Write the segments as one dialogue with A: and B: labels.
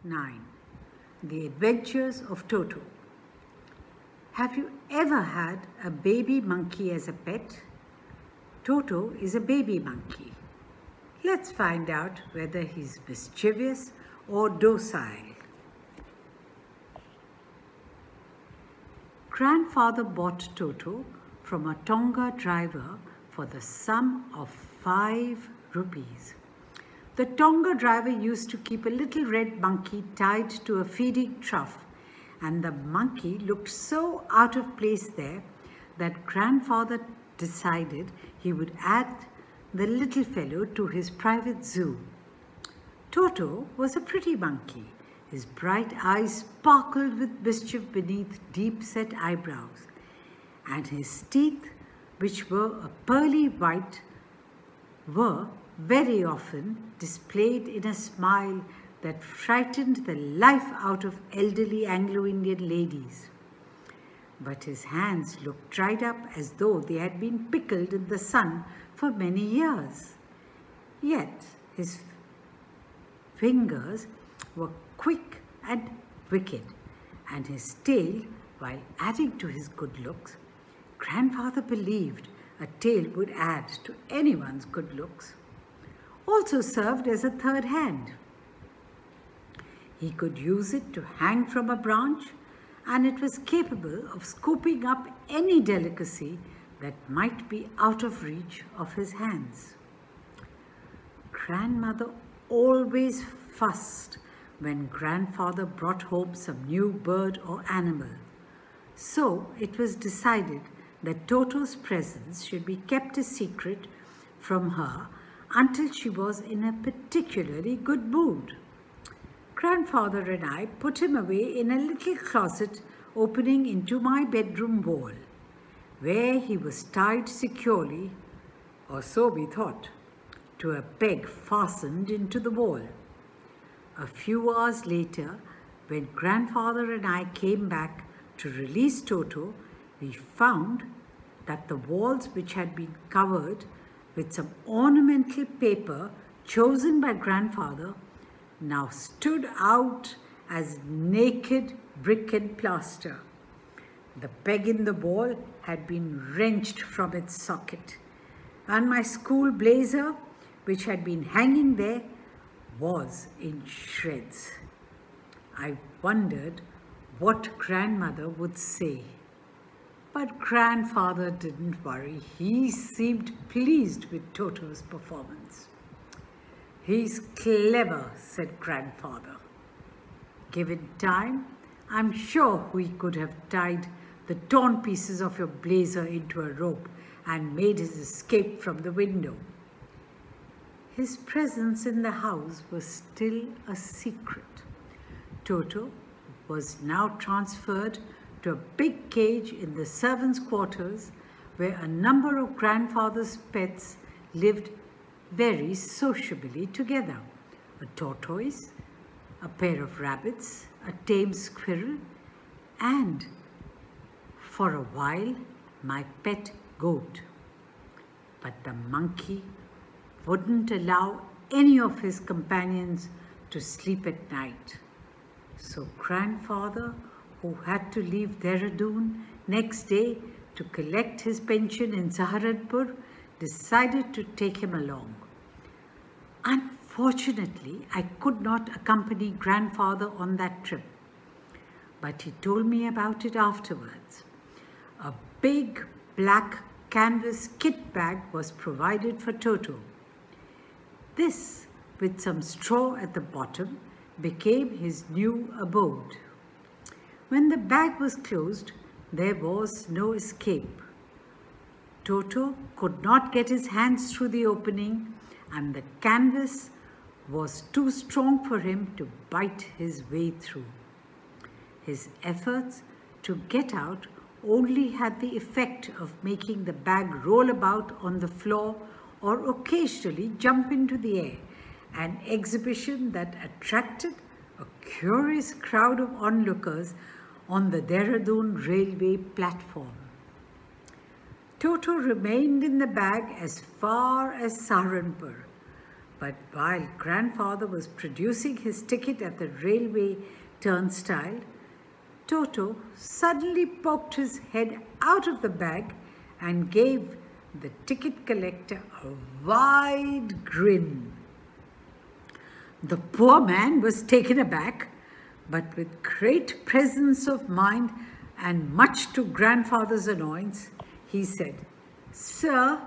A: 9. The Adventures of Toto. Have you ever had a baby monkey as a pet? Toto is a baby monkey. Let's find out whether he's mischievous or docile. Grandfather bought Toto from a Tonga driver for the sum of 5 rupees. The Tonga driver used to keep a little red monkey tied to a feeding trough, and the monkey looked so out of place there that grandfather decided he would add the little fellow to his private zoo. Toto was a pretty monkey. His bright eyes sparkled with mischief beneath deep-set eyebrows, and his teeth, which were a pearly white, were very often displayed in a smile that frightened the life out of elderly Anglo-Indian ladies. But his hands looked dried up as though they had been pickled in the sun for many years. Yet his fingers were quick and wicked, and his tail, while adding to his good looks, grandfather believed a tail would add to anyone's good looks, also served as a third hand. He could use it to hang from a branch, and it was capable of scooping up any delicacy that might be out of reach of his hands. Grandmother always fussed when grandfather brought home some new bird or animal, so it was decided that Toto's presence should be kept a secret from her until she was in a particularly good mood. Grandfather and I put him away in a little closet opening into my bedroom wall, where he was tied securely, or so we thought, to a peg fastened into the wall. A few hours later, when grandfather and I came back to release Toto, we found that the walls, which had been covered with some ornamental paper chosen by grandfather, now stood out as naked brick and plaster. The peg in the wall had been wrenched from its socket, and my school blazer, which had been hanging there, was in shreds. I wondered what grandmother would say. But grandfather didn't worry. He seemed pleased with Toto's performance. "He's clever," said grandfather. "Given time, I'm sure we could have tied the torn pieces of your blazer into a rope and made his escape from the window." His presence in the house was still a secret. Toto was now transferred to a big cage in the servants' quarters, where a number of grandfather's pets lived very sociably together. A tortoise, a pair of rabbits, a tame squirrel, and, for a while, my pet goat. But the monkey wouldn't allow any of his companions to sleep at night. So grandfather, who had to leave Dehradun next day to collect his pension in Saharanpur, decided to take him along. Unfortunately, I could not accompany grandfather on that trip, but he told me about it afterwards. A big black canvas kit bag was provided for Toto. This, with some straw at the bottom, became his new abode. When the bag was closed, there was no escape. Toto could not get his hands through the opening, and the canvas was too strong for him to bite his way through. His efforts to get out only had the effect of making the bag roll about on the floor or occasionally jump into the air, an exhibition that attracted a curious crowd of onlookers on the Dehradun railway platform. Toto remained in the bag as far as Saharanpur, But while grandfather was producing his ticket at the railway turnstile, Toto suddenly poked his head out of the bag and gave the ticket collector a wide grin. The poor man was taken aback, but with great presence of mind and much to grandfather's annoyance, he said, "Sir,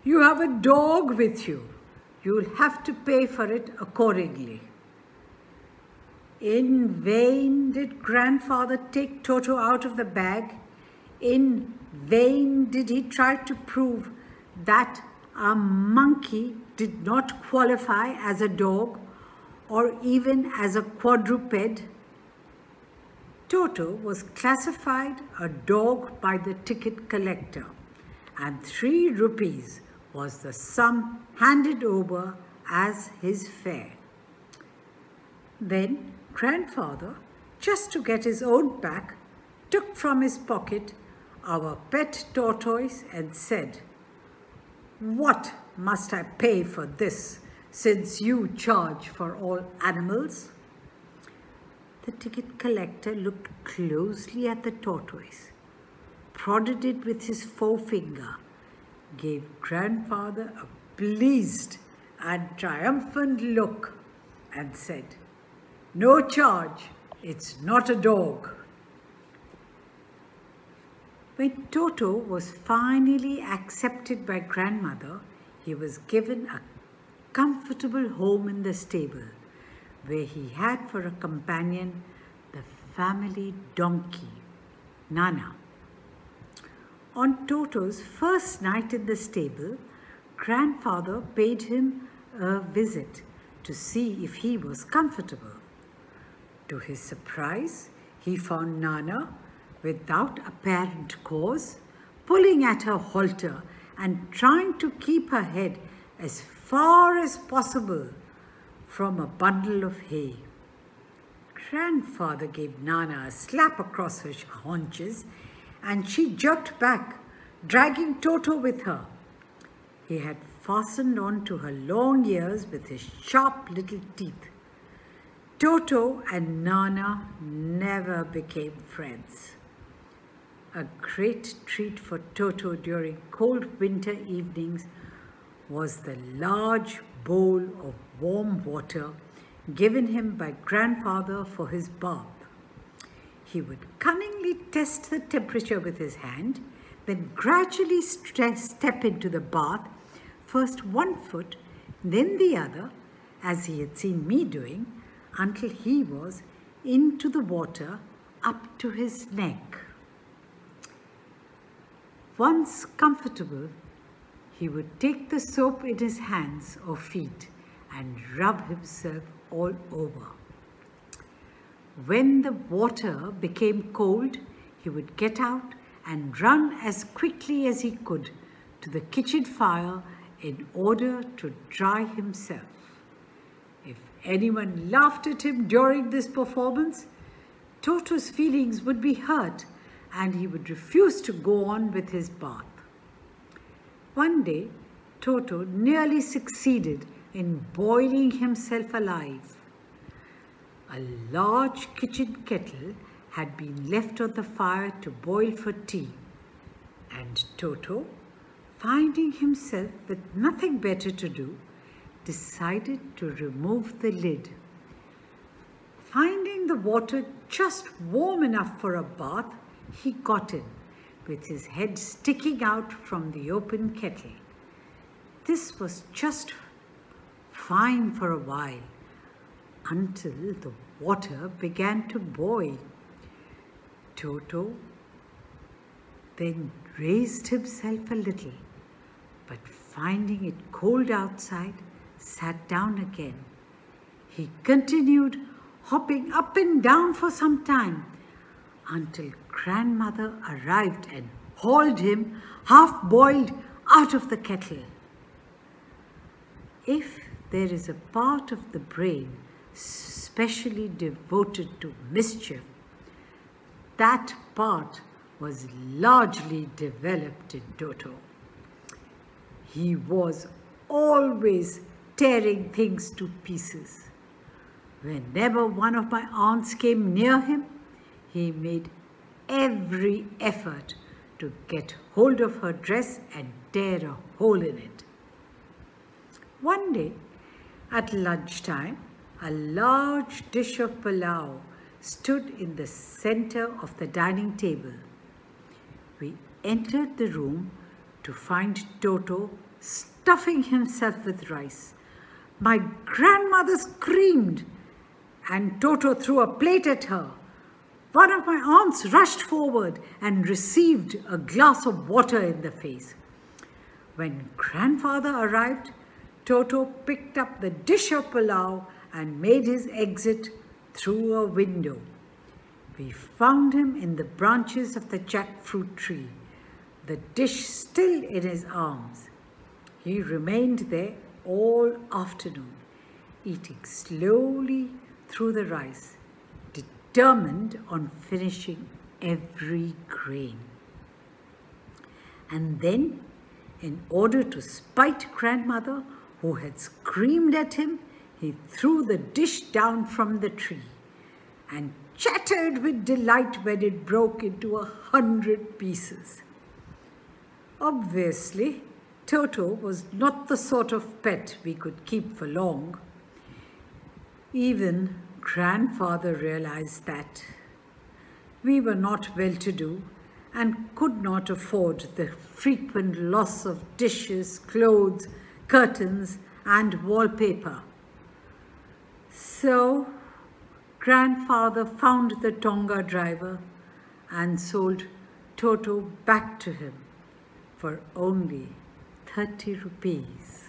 A: you have a dog with you. You'll have to pay for it accordingly." In vain did grandfather take Toto out of the bag. In vain did he try to prove that a monkey did not qualify as a dog or even as a quadruped. Toto was classified a dog by the ticket collector, and 3 rupees was the sum handed over as his fare. Then grandfather, just to get his own back, took from his pocket our pet tortoise and said, "What must I pay for this, since you charge for all animals?" The ticket collector looked closely at the tortoise, prodded it with his forefinger, gave grandfather a pleased and triumphant look, and said, "No charge, it's not a dog." When Toto was finally accepted by grandmother, he was given a comfortable home in the stable, where he had for a companion the family donkey, Nana. On Toto's first night in the stable, grandfather paid him a visit to see if he was comfortable. To his surprise, he found Nana, without apparent cause, pulling at her halter and trying to keep her head as far as possible from a bundle of hay. Grandfather gave Nana a slap across her haunches, and she jerked back, dragging Toto with her. He had fastened on to her long ears with his sharp little teeth. Toto and Nana never became friends. A great treat for Toto during cold winter evenings was the large bowl of warm water given him by grandfather for his bath. He would cunningly test the temperature with his hand, then gradually step into the bath, first one foot, then the other, as he had seen me doing, until he was into the water up to his neck. Once comfortable, he would take the soap in his hands or feet and rub himself all over. When the water became cold, he would get out and run as quickly as he could to the kitchen fire in order to dry himself. If anyone laughed at him during this performance, Toto's feelings would be hurt and he would refuse to go on with his bath. One day, Toto nearly succeeded in boiling himself alive. A large kitchen kettle had been left on the fire to boil for tea, and Toto, finding himself with nothing better to do, decided to remove the lid. Finding the water just warm enough for a bath, he got in, with his head sticking out from the open kettle. This was just fine for a while, until the water began to boil. Toto then raised himself a little, but finding it cold outside, sat down again. He continued hopping up and down for some time, until grandmother arrived and hauled him half-boiled out of the kettle. If there is a part of the brain specially devoted to mischief, that part was largely developed in Toto. He was always tearing things to pieces. Whenever one of my aunts came near him, he made every effort to get hold of her dress and tear a hole in it. One day, at lunchtime, a large dish of pulao stood in the center of the dining table. We entered the room to find Toto stuffing himself with rice. My grandmother screamed, and Toto threw a plate at her. One of my aunts rushed forward and received a glass of water in the face. When grandfather arrived, Toto picked up the dish of pulao and made his exit through a window. We found him in the branches of the jackfruit tree, the dish still in his arms. He remained there all afternoon, eating slowly through the rice, determined on finishing every grain. And then, in order to spite grandmother, who had screamed at him, he threw the dish down from the tree and chattered with delight when it broke into 100 pieces. Obviously, Toto was not the sort of pet we could keep for long. Even grandfather realized that we were not well-to-do and could not afford the frequent loss of dishes, clothes, curtains, and wallpaper. So, grandfather found the Tonga driver and sold Toto back to him for only 30 rupees.